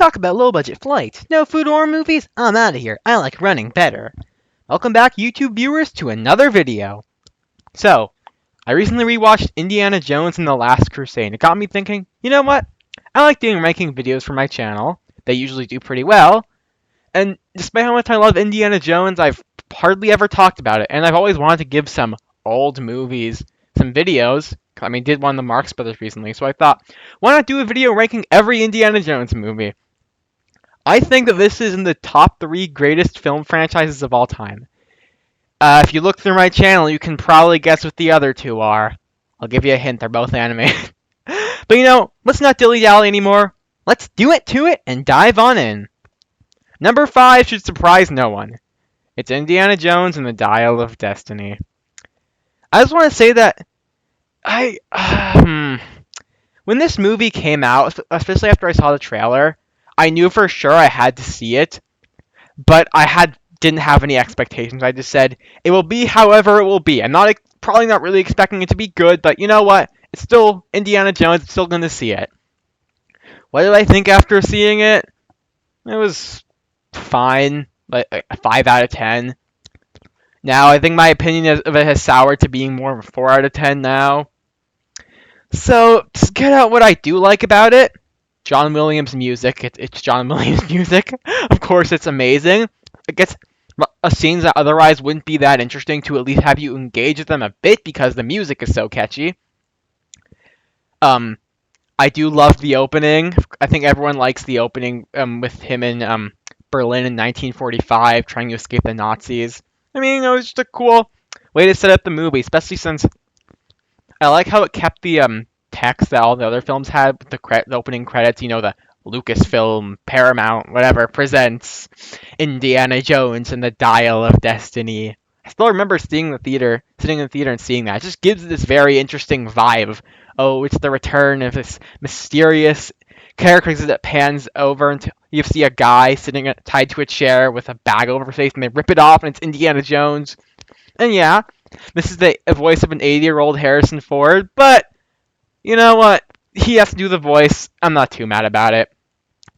Talk about low-budget flights. No food or movies? I'm out of here. I like running better. Welcome back, YouTube viewers, to another video. So, I recently rewatched Indiana Jones and the Last Crusade. It got me thinking, you know what? I like doing ranking videos for my channel. They usually do pretty well. And despite how much I love Indiana Jones, I've hardly ever talked about it. And I've always wanted to give some old movies some videos. I mean, did one of the Marx Brothers recently, so I thought, why not do a video ranking every Indiana Jones movie? I think that this is in the top 3 greatest film franchises of all time. If you look through my channel, you can probably guess what the other two are. I'll give you a hint, they're both animated. But let's not dilly-dally anymore. Let's do it to it and dive on in. Number 5 should surprise no one. It's Indiana Jones and the Dial of Destiny. I just want to say that when this movie came out, especially after I saw the trailer, I knew for sure I had to see it, but didn't have any expectations. I just said it will be however it will be. I'm probably not really expecting it to be good, but you know what? It's still Indiana Jones. I'm still gonna see it. What did I think after seeing it? It was fine, like a 5 out of 10. Now I think my opinion of it has soured to being more of a 4 out of 10 now. So to get out what I do like about it, John Williams music. It's John Williams music. Of course, it's amazing. It gets scenes that otherwise wouldn't be that interesting to at least have you engage with them a bit because the music is so catchy. I do love the opening. I think everyone likes the opening with him in Berlin in 1945 trying to escape the Nazis. I mean, it was just a cool way to set up the movie, especially since I like how it kept the text that all the other films had with the opening credits, the Lucasfilm, Paramount, whatever, presents Indiana Jones and the Dial of Destiny. I still remember sitting in the theater and seeing that. It just gives this very interesting vibe of, oh, it's the return of this mysterious character that pans over and you see a guy sitting tied to a chair with a bag over his face and they rip it off and it's Indiana Jones. And yeah, this is the voice of an 80-year-old Harrison Ford, but you know what? He has to do the voice. I'm not too mad about it.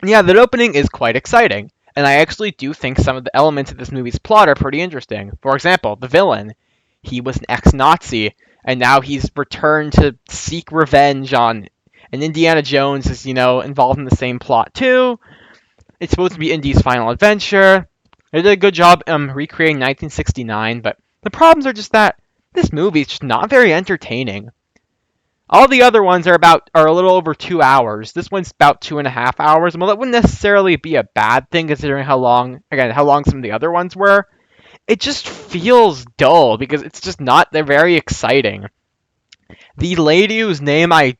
Yeah, the opening is quite exciting, and I actually do think some of the elements of this movie's plot are pretty interesting. For example, the villain. He was an ex-Nazi, and now he's returned to seek revenge on... And Indiana Jones is, involved in the same plot too. It's supposed to be Indy's final adventure. They did a good job recreating 1969, but the problems are just that this movie is just not very entertaining. All the other ones are a little over 2 hours. This one's about 2.5 hours. Well, that wouldn't necessarily be a bad thing considering how long some of the other ones were. It just feels dull because it's just not, they're very exciting. The lady whose name I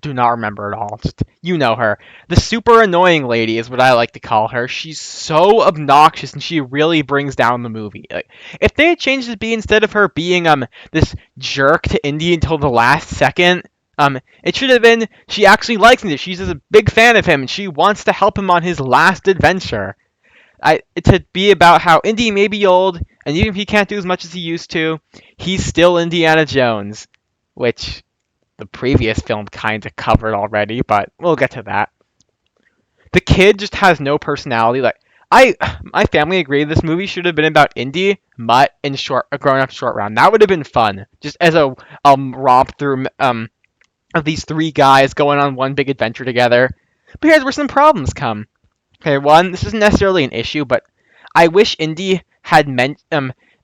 do not remember at all. Just, you know her. The super annoying lady is what I like to call her. She's so obnoxious and she really brings down the movie. Like, if they had changed it to be instead of her being this jerk to Indy until the last second, it should have been she actually likes him. She's a big fan of him and she wants to help him on his last adventure. To be about how Indy may be old and even if he can't do as much as he used to, he's still Indiana Jones, which the previous film kind of covered already, but we'll get to that. The kid just has no personality. Like my family agreed this movie should have been about Indy, Mutt, and Grown Up Short Round. That would have been fun, just as a romp through of these 3 guys going on one big adventure together. But here's where some problems come. Okay, one, this isn't necessarily an issue, but I wish Indy had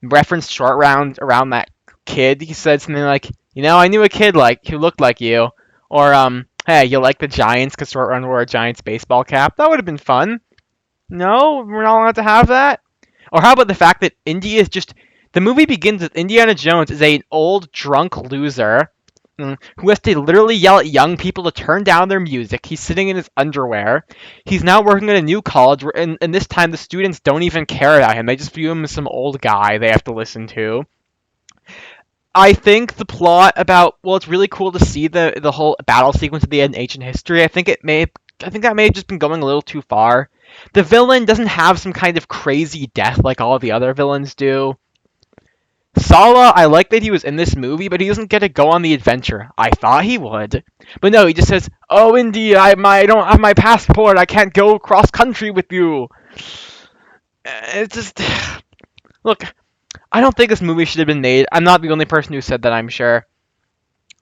referenced Short Round around that kid. He said something like, I knew a kid who looked like you. Or, hey, you like the Giants because Short Round wore a Giants baseball cap? That would have been fun. No, we're not allowed to have that? Or how about the fact that Indy is just... The movie begins with Indiana Jones is an old, drunk loser who has to literally yell at young people to turn down their music. He's sitting in his underwear. He's now working at a new college, and this time the students don't even care about him. They just view him as some old guy they have to listen to. I think the plot about, well, it's really cool to see the whole battle sequence at the end in ancient history. I think that may have just been going a little too far. The villain doesn't have some kind of crazy death like all the other villains do. Sala, I like that he was in this movie, but he doesn't get to go on the adventure. I thought he would. But no, he just says, "Oh, Indy, I don't have my passport. I can't go cross country with you." It's just, look, I don't think this movie should have been made. I'm not the only person who said that, I'm sure.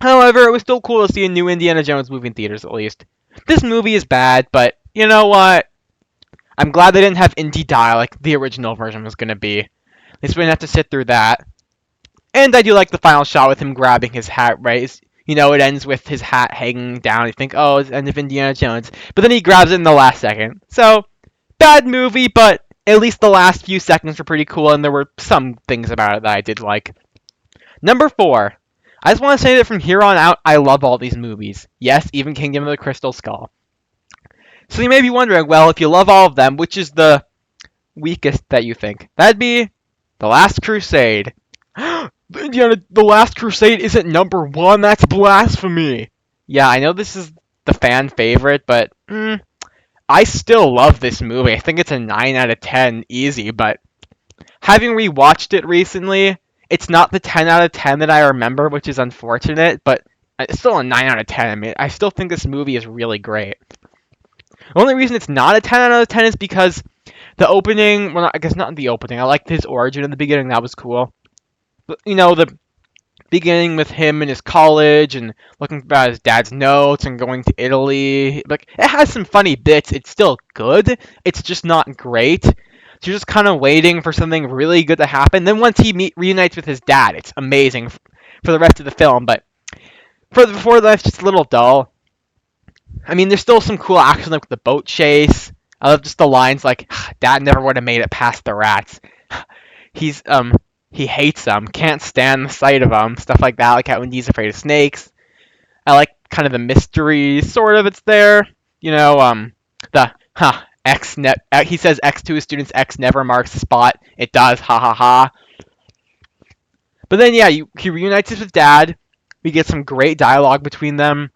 However, it was still cool to see a new Indiana Jones movie in theaters, at least. This movie is bad, but you know what? I'm glad they didn't have Indy die like the original version was gonna be. At least we didn't have to sit through that. And I do like the final shot with him grabbing his hat, right? It ends with his hat hanging down. You think, oh, it's the end of Indiana Jones. But then he grabs it in the last second. So, bad movie, but at least the last few seconds were pretty cool, and there were some things about it that I did like. Number 4. I just want to say that from here on out, I love all these movies. Yes, even Kingdom of the Crystal Skull. So you may be wondering, well, if you love all of them, which is the weakest that you think? That'd be The Last Crusade. Indiana, The Last Crusade isn't number 1. That's blasphemy. Yeah, I know this is the fan favorite, but I still love this movie. I think it's a 9 out of 10 easy, but having rewatched it recently, it's not the 10 out of 10 that I remember, which is unfortunate, but it's still a 9 out of 10. I mean, I still think this movie is really great. The only reason it's not a 10 out of 10 is because the opening, well, I guess not the opening. I liked his origin in the beginning. That was cool. But, the beginning with him in his college and looking at his dad's notes and going to Italy. Like, it has some funny bits. It's still good. It's just not great. So you're just kind of waiting for something really good to happen. Then once he reunites with his dad, it's amazing for the rest of the film. But before that, it's just a little dull. I mean, there's still some cool action like with the boat chase. I love just the lines like, "Dad never would have made it past the rats." He hates them, can't stand the sight of them, stuff like that. Like how Indy's afraid of snakes. I like kind of the mystery, sort of. It's there. The X net. He says X to his students. X never marks the spot. It does. Ha ha ha. But then yeah, he reunites with his dad. We get some great dialogue between them.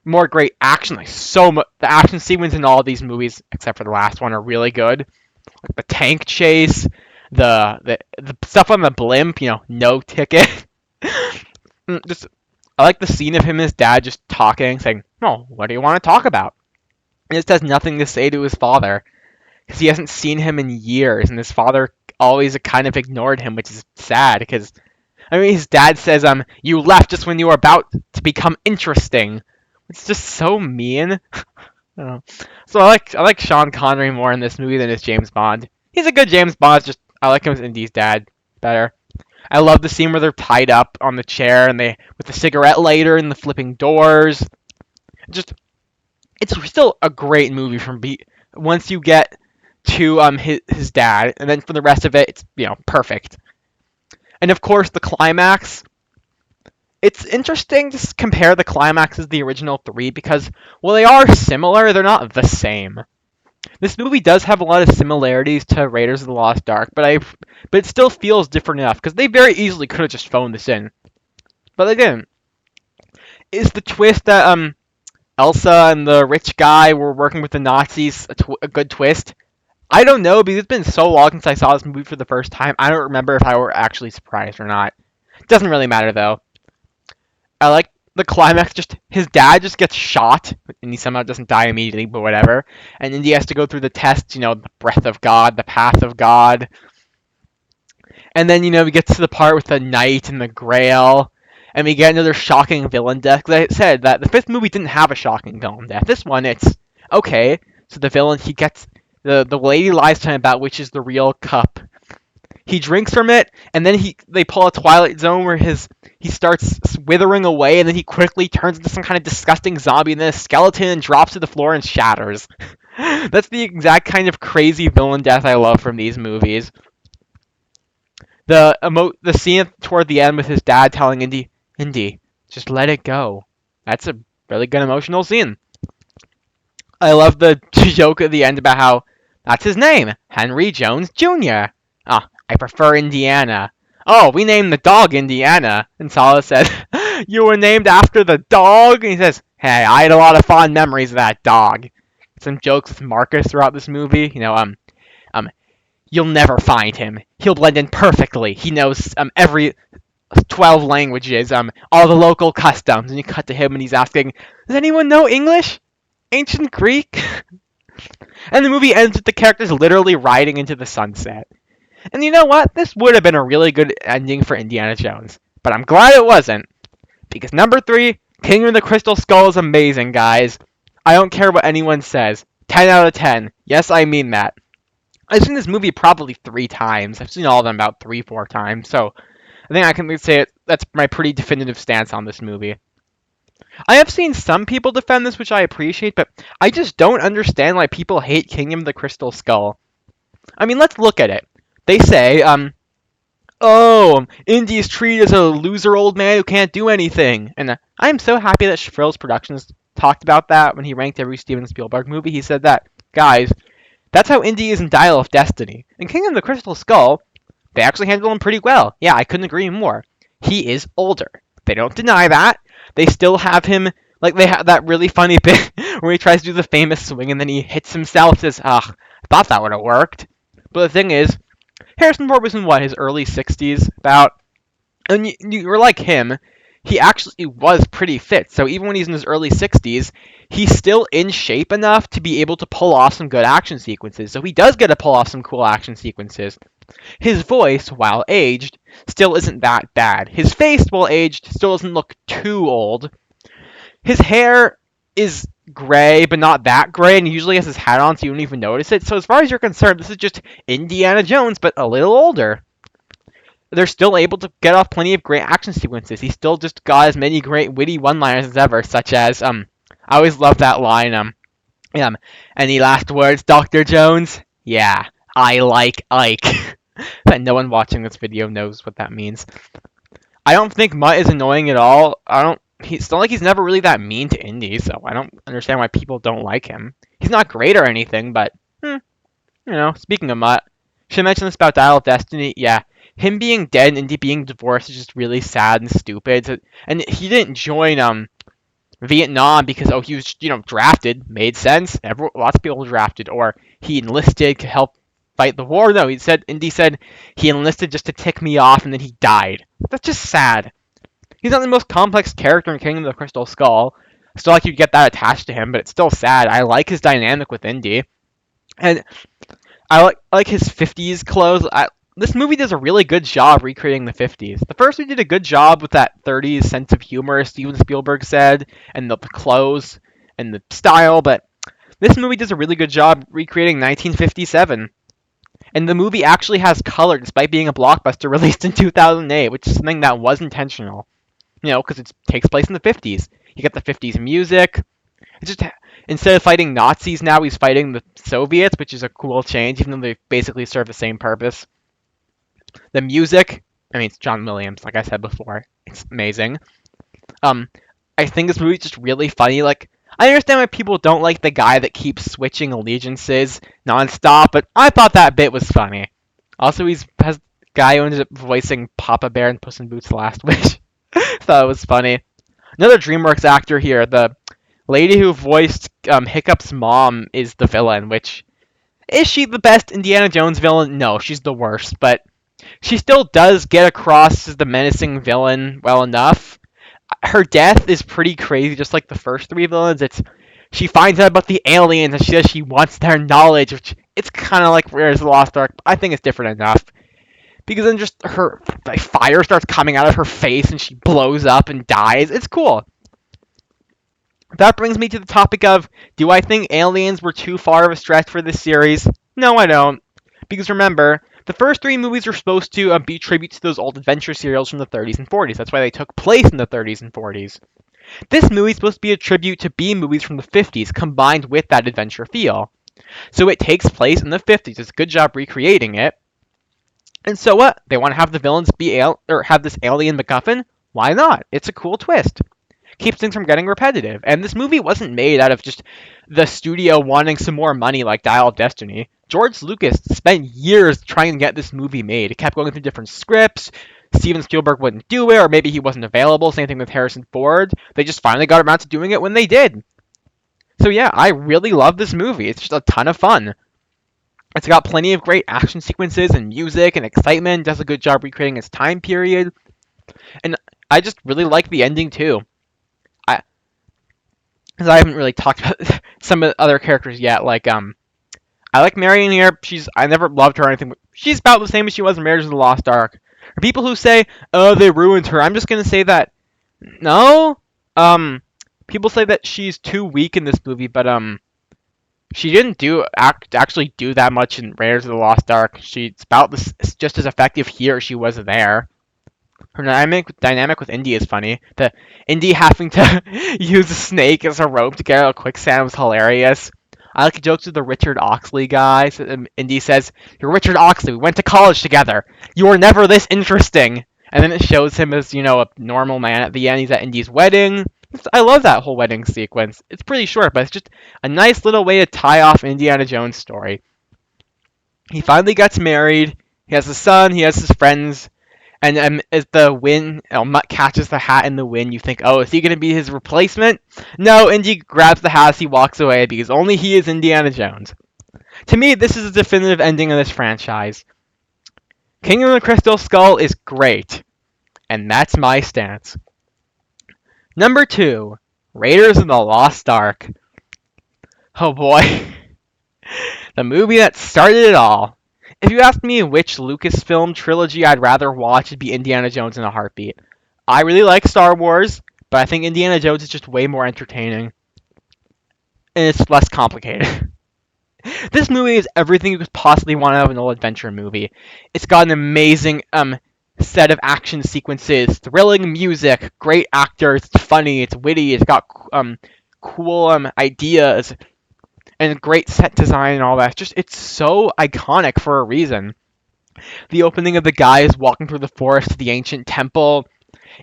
More great action, like so much. The action sequence in all of these movies, except for the last one, are really good. Like the tank chase, the stuff on the blimp, no ticket. Just I like the scene of him and his dad just talking, saying, "Oh, what do you want to talk about?" He just has nothing to say to his father because he hasn't seen him in years, and his father always kind of ignored him, which is sad because his dad says, "You left just when you were about to become interesting." It's just so mean. So I like Sean Connery more in this movie than as James Bond. He's a good James Bond. Just I like him as Indy's dad better. I love the scene where they're tied up on the chair and they with the cigarette lighter and the flipping doors. Just it's still a great movie once you get to his dad, and then for the rest of it, it's perfect. And of course the climax. It's interesting to compare the climaxes of the original 3 because, while they are similar, they're not the same. This movie does have a lot of similarities to Raiders of the Lost Ark, but it still feels different enough because they very easily could have just phoned this in, but they didn't. Is the twist that Elsa and the rich guy were working with the Nazis a good twist? I don't know because it's been so long since I saw this movie for the first time. I don't remember if I were actually surprised or not. Doesn't really matter though. I like the climax. Just his dad just gets shot, and he somehow doesn't die immediately, but whatever. And then he has to go through the tests, the breath of God, the path of God. And then we get to the part with the knight and the Grail, and we get another shocking villain death. Because I said that the 5th movie didn't have a shocking villain death. This one, it's okay. So the villain, he gets the lady lies to him about which is the real cup. He drinks from it, and then they pull a Twilight Zone where he starts withering away, and then he quickly turns into some kind of disgusting zombie, and then a skeleton drops to the floor and shatters. That's the exact kind of crazy villain death I love from these movies. The scene toward the end with his dad telling Indy, just let it go. That's a really good emotional scene. I love the joke at the end about how that's his name, Henry Jones Jr. I prefer Indiana. Oh, we named the dog Indiana. And Sala said, you were named after the dog? And he says, hey, I had a lot of fond memories of that dog. Some jokes with Marcus throughout this movie. You'll never find him. He'll blend in perfectly. He knows every 12 languages, all the local customs. And you cut to him and he's asking, does anyone know English? Ancient Greek? And the movie ends with the characters literally riding into the sunset. And you know what? This would have been a really good ending for Indiana Jones. But I'm glad it wasn't. Because number 3, Kingdom of the Crystal Skull is amazing, guys. I don't care what anyone says. 10 out of 10. Yes, I mean that. I've seen this movie probably 3 times. I've seen all of them about 3, 4 times. So I think I can say that's my pretty definitive stance on this movie. I have seen some people defend this, which I appreciate, but I just don't understand why people hate Kingdom of the Crystal Skull. I mean, let's look at it. They say, Indy is treated as a loser old man who can't do anything. And I'm so happy that Frills Productions talked about that when he ranked every Steven Spielberg movie. He said that, guys, that's how Indy is in Dial of Destiny. In Kingdom of the Crystal Skull, they actually handle him pretty well. Yeah, I couldn't agree more. He is older. They don't deny that. They still have him, like, they have that really funny bit where he tries to do the famous swing and then he hits himself, says, I thought that would have worked. But the thing is, Harrison Ford was in, his early 60s, about, and you were like him, he actually was pretty fit. So even when he's in his early 60s, he's still in shape enough to be able to pull off some good action sequences. So he does get to pull off some cool action sequences. His voice, while aged, still isn't that bad. His face, while aged, still doesn't look too old. His hair is gray, but not that gray, and he usually has his hat on, so you don't even notice it. So as far as you're concerned, this is just Indiana Jones, but a little older. They're still able to get off plenty of great action sequences. He still just got as many great witty one-liners as ever, such as, I always love that line, any last words, Dr. Jones? Yeah, I like Ike. But no one watching this video knows what that means. I don't think Mutt is annoying at all. It's not like he's never really that mean to Indy, so I don't understand why people don't like him. He's not great or anything, but, speaking of Mutt, should I mention this about Dial of Destiny? Yeah, him being dead and Indy being divorced is just really sad and stupid. And he didn't join, Vietnam because, he was, drafted. Made sense. Lots of people drafted. Or he enlisted to help fight the war. No, Indy said he enlisted just to tick me off and then he died. That's just sad. He's not the most complex character in Kingdom of the Crystal Skull. Still like you get that attached to him, but it's still sad. I like his dynamic with Indy. And I like his 50s clothes. This movie does a really good job recreating the 50s. The first movie did a good job with that 30s sense of humor, Steven Spielberg said, and the clothes and the style, but this movie does a really good job recreating 1957. And the movie actually has color despite being a blockbuster released in 2008, which is something that was intentional. Because it takes place in the 50s. You get the 50s music. It's just, instead of fighting Nazis now, he's fighting the Soviets, which is a cool change, even though they basically serve the same purpose. The music, it's John Williams, like I said before. It's amazing. I think this movie's just really funny. Like, I understand why people don't like the guy that keeps switching allegiances nonstop, but I thought that bit was funny. Also, has a guy who ended up voicing Papa Bear in Puss in Boots: The Last Wish. Thought it was funny. Another DreamWorks actor here, the lady who voiced Hiccup's mom, is the villain, which... Is she the best Indiana Jones villain? No, she's the worst, but she still does get across as the menacing villain well enough. Her death is pretty crazy, just like the first 3 villains. She finds out about the aliens and she says she wants their knowledge, which it's kind of like Raiders of the Lost Ark, but I think it's different enough. Because then just her fire starts coming out of her face and she blows up and dies. It's cool. That brings me to the topic of, do I think aliens were too far of a stretch for this series? No, I don't. Because remember, the first 3 movies were supposed to be tributes to those old adventure serials from the 30s and 40s. That's why they took place in the 30s and 40s. This movie is supposed to be a tribute to B movies from the 50s combined with that adventure feel. So it takes place in the 50s. It's a good job recreating it. And so what? They want to have the villains have this alien MacGuffin? Why not? It's a cool twist. Keeps things from getting repetitive. And this movie wasn't made out of just the studio wanting some more money like Dial of Destiny. George Lucas spent years trying to get this movie made. It kept going through different scripts. Steven Spielberg wouldn't do it, or maybe he wasn't available. Same thing with Harrison Ford. They just finally got around to doing it when they did. So yeah, I really love this movie. It's just a ton of fun. It's got plenty of great action sequences and music and excitement. Does a good job recreating its time period, and I just really like the ending too. I, Cause I haven't really talked about some of the other characters yet. I like Marion here. I never loved her or anything. But she's about the same as she was in Raiders of the Lost Ark. For people who say, "Oh, they ruined her," I'm just gonna say that no. People say that she's too weak in this movie, but she didn't actually do that much in Raiders of the Lost Ark. She's about this just as effective here as she was there. Her dynamic with Indy is funny. The Indy having to use a snake as a rope to get out of quicksand was hilarious. I like jokes with the Richard Oxley guy. Indy says, "You're Richard Oxley. We went to college together. You were never this interesting." And then it shows him as, a normal man at the end. He's at Indy's wedding. I love that whole wedding sequence. It's pretty short, but it's just a nice little way to tie off Indiana Jones' story. He finally gets married. He has a son. He has his friends. And as the wind, Mutt catches the hat in the wind, you think, oh, is he going to be his replacement? No, Indy grabs the hat as he walks away because only he is Indiana Jones. To me, this is a definitive ending of this franchise. Kingdom of the Crystal Skull is great, and that's my stance. Number 2, Raiders of the Lost Ark. Oh boy. The movie that started it all. If you asked me which Lucasfilm trilogy I'd rather watch, it'd be Indiana Jones in a heartbeat. I really like Star Wars, but I think Indiana Jones is just way more entertaining. And it's less complicated. This movie is everything you could possibly want out of an old adventure movie. It's got an amazing set of action sequences, thrilling music, great actors, it's funny, it's witty, it's got cool ideas, and great set design and all that. It's so iconic for a reason. The opening of the guys walking through the forest to the ancient temple,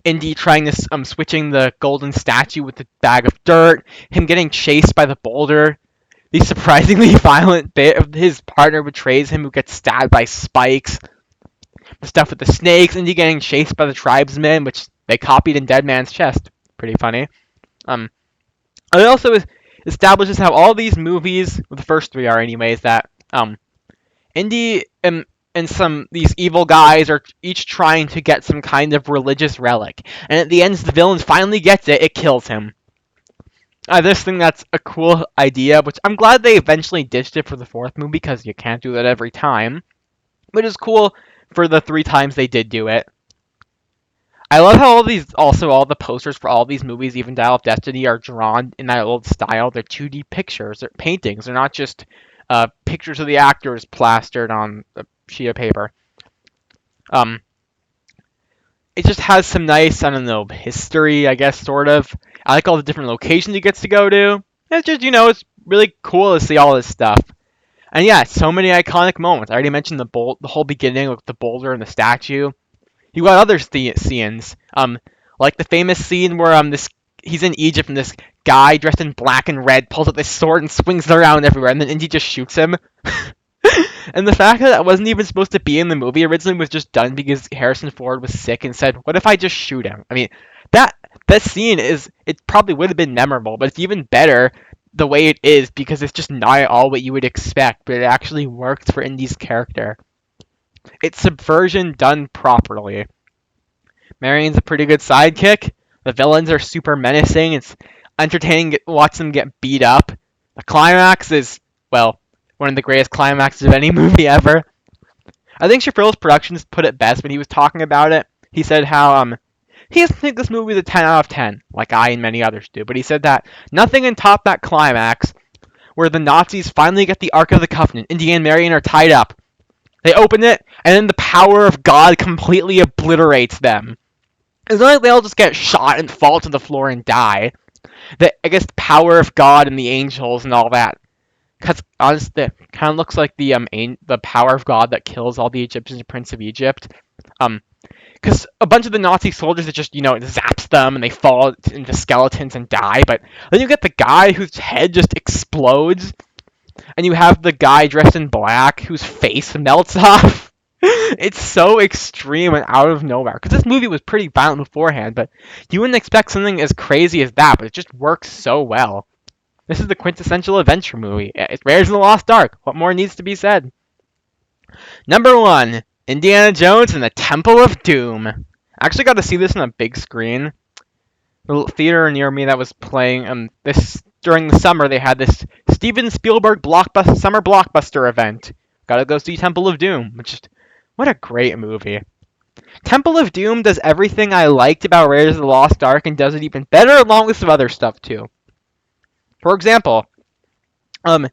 Indy trying to switching the golden statue with the bag of dirt, him getting chased by the boulder, the surprisingly violent bit of his partner betrays him who gets stabbed by spikes, the stuff with the snakes, Indy getting chased by the tribesmen, which they copied in Dead Man's Chest. Pretty funny. It also establishes how all these movies, well, the first 3 are anyways, that Indy and these evil guys are each trying to get some kind of religious relic, and at the end, the villain finally gets it. It kills him. I just think that's a cool idea, which I'm glad they eventually ditched it for the 4th movie because you can't do that every time. But it's cool for the 3 times they did do it. I love how all the posters for all these movies, even Dial of Destiny, are drawn in that old style. They're 2D pictures, they're paintings. They're not just pictures of the actors plastered on a sheet of paper. It just has some nice, I don't know, history, I guess, sort of. I like all the different locations he gets to go to. It's just, it's really cool to see all this stuff. And yeah, so many iconic moments. I already mentioned the whole beginning with the boulder and the statue. You got other scenes, like the famous scene where he's in Egypt and this guy dressed in black and red pulls up this sword and swings it around everywhere, and then Indy just shoots him. And the fact that wasn't even supposed to be in the movie originally was just done because Harrison Ford was sick and said, "What if I just shoot him?" I mean, that scene it probably would have been memorable, but it's even better the way it is because it's just not all what you would expect, but it actually works for Indy's character. It's subversion done properly. Marion's a pretty good sidekick. The villains are super menacing. It's entertaining to watch them get beat up. The climax is, well, one of the greatest climaxes of any movie ever. I think Shafril's Productions put it best when he was talking about it. He said how he doesn't think this movie is a 10 out of 10, like I and many others do, but he said that nothing can top that climax where the Nazis finally get the Ark of the Covenant. Indy and Marion are tied up. They open it, and then the power of God completely obliterates them. It's not like they all just get shot and fall to the floor and die. I guess the power of God and the angels and all that. Because honestly, it kind of looks like the power of God that kills all the Egyptians in Prince of Egypt. Because a bunch of the Nazi soldiers, it just, it zaps them and they fall into skeletons and die. But then you get the guy whose head just explodes. And you have the guy dressed in black whose face melts off. It's so extreme and out of nowhere. Because this movie was pretty violent beforehand, but you wouldn't expect something as crazy as that, but it just works so well. This is the quintessential adventure movie. It's Raiders of the Lost Ark. What more needs to be said? Number 1, Indiana Jones and the Temple of Doom. I actually got to see this on a big screen. The theater near me that was playing this during the summer, they had this Steven Spielberg summer blockbuster event. Got to go see Temple of Doom, what a great movie. Temple of Doom does everything I liked about Raiders of the Lost Ark and does it even better along with some other stuff too. For example, the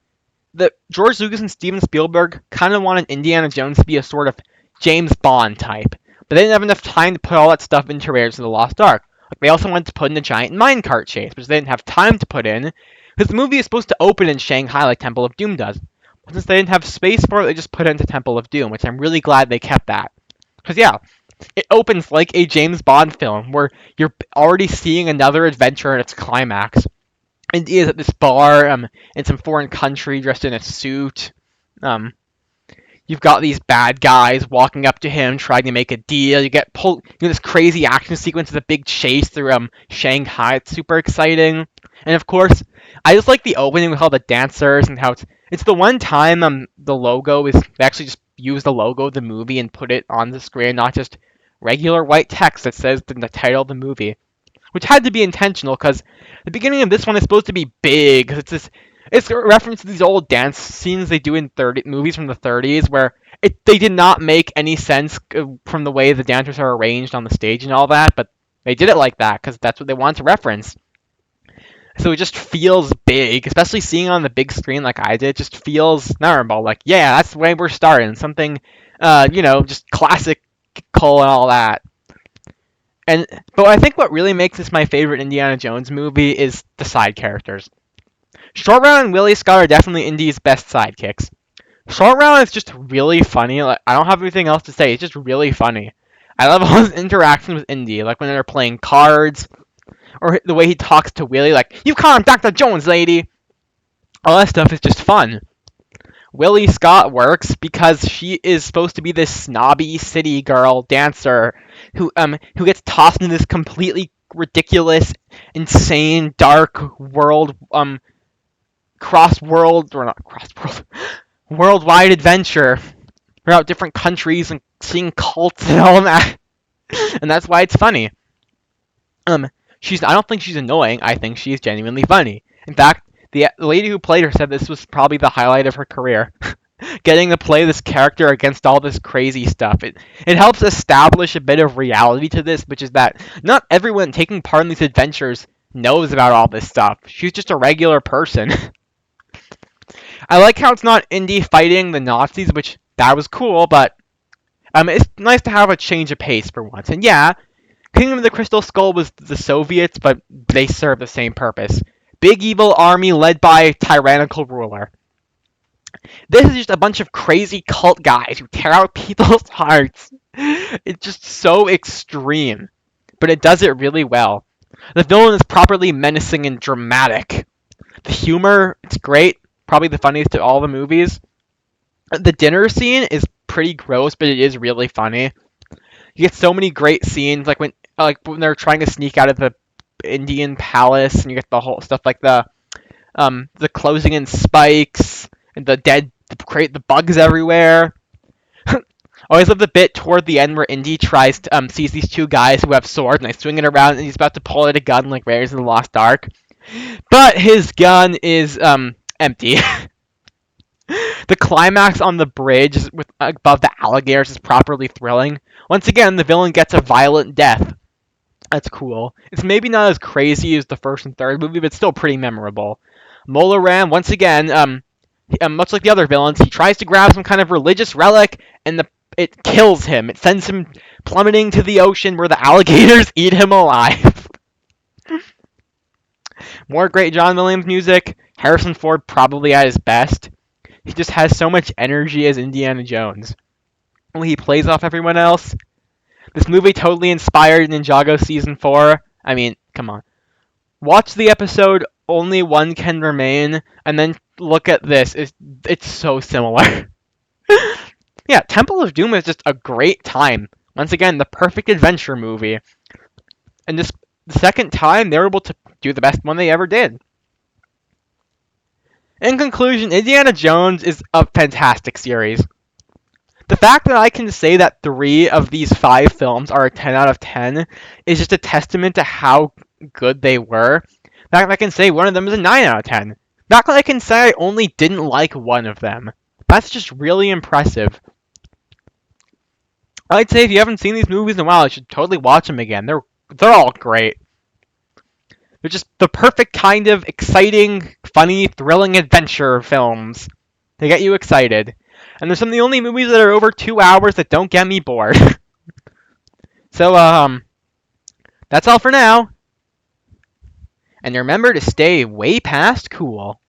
George Lucas and Steven Spielberg kind of wanted Indiana Jones to be a sort of James Bond type, but they didn't have enough time to put all that stuff into Raiders of the Lost Ark. Like they also wanted to put in a giant minecart chase, which they didn't have time to put in, because the movie is supposed to open in Shanghai like Temple of Doom does. But since they didn't have space for it, they just put it into Temple of Doom, which I'm really glad they kept that. Because yeah, it opens like a James Bond film, where you're already seeing another adventure in its climax. And he is at this bar in some foreign country dressed in a suit. Um, you've got these bad guys walking up to him trying to make a deal. You get pulled. This crazy action sequence with a big chase through Shanghai. It's super exciting. And of course, I just like the opening with all the dancers and how it's the one time the logo is they actually just use the logo of the movie and put it on the screen, not just regular white text that says the title of the movie, which had to be intentional because the beginning of this one is supposed to be big. It's a reference to these old dance scenes they do in movies from the 30s where they did not make any sense from the way the dancers are arranged on the stage and all that, but they did it like that because that's what they wanted to reference. So it just feels big, especially seeing it on the big screen like I did. It just feels memorable. Like, yeah, that's the way we're starting. Something, just classical and all that. But I think what really makes this my favorite Indiana Jones movie is the side characters. Short Round and Willie Scott are definitely Indy's best sidekicks. Short Round is just really funny. Like I don't have anything else to say. It's just really funny. I love all his interactions with Indy, like when they're playing cards, or the way he talks to Willie, like "You call him Dr. Jones, lady." All that stuff is just fun. Willie Scott works because she is supposed to be this snobby city girl dancer who gets tossed into this completely ridiculous, insane, dark world worldwide adventure throughout different countries and seeing cults and all that. And that's why it's funny. I don't think she's annoying. I think she's genuinely funny. In fact, the lady who played her said this was probably the highlight of her career. Getting to play this character against all this crazy stuff. It helps establish a bit of reality to this, which is that not everyone taking part in these adventures knows about all this stuff. She's just a regular person. I like how it's not Indy fighting the Nazis, which that was cool, but it's nice to have a change of pace for once. And yeah, Kingdom of the Crystal Skull was the Soviets, but they serve the same purpose. Big evil army led by tyrannical ruler. This is just a bunch of crazy cult guys who tear out people's hearts. It's just so extreme, but it does it really well. The villain is properly menacing and dramatic. The humor, it's great. Probably the funniest of all the movies. The dinner scene is pretty gross, but it is really funny. You get so many great scenes, like when they're trying to sneak out of the Indian palace, and you get the whole stuff like the closing in spikes and the bugs everywhere. Always love the bit toward the end where Indy sees these two guys who have swords and they swing it around and he's about to pull out a gun like Raiders of the Lost Ark, but his gun is empty. The climax on the bridge above the alligators is properly thrilling. Once again, the villain gets a violent death. That's cool. It's maybe not as crazy as the first and third movie, but still pretty memorable. Mola Ram, once again, much like the other villains, he tries to grab some kind of religious relic, and it kills him. It sends him plummeting to the ocean where the alligators eat him alive. More great John Williams music. Harrison Ford probably at his best. He just has so much energy as Indiana Jones. When he plays off everyone else. This movie totally inspired Ninjago Season 4. I mean, come on. Watch the episode Only One Can Remain, and then look at this. It's so similar. Yeah, Temple of Doom is just a great time. Once again, the perfect adventure movie. And this the second time, they were able to do the best one they ever did. In conclusion, Indiana Jones is a fantastic series. The fact that I can say that 3 of these 5 films are a 10 out of 10 is just a testament to how good they were. The fact that I can say one of them is a 9 out of 10. The fact that I can say I only didn't like one of them. That's just really impressive. I'd say if you haven't seen these movies in a while, you should totally watch them again. They're all great. They're just the perfect kind of exciting, funny, thrilling adventure films. They get you excited. And they're some of the only movies that are over 2 hours that don't get me bored. So, that's all for now. And remember to stay way past cool.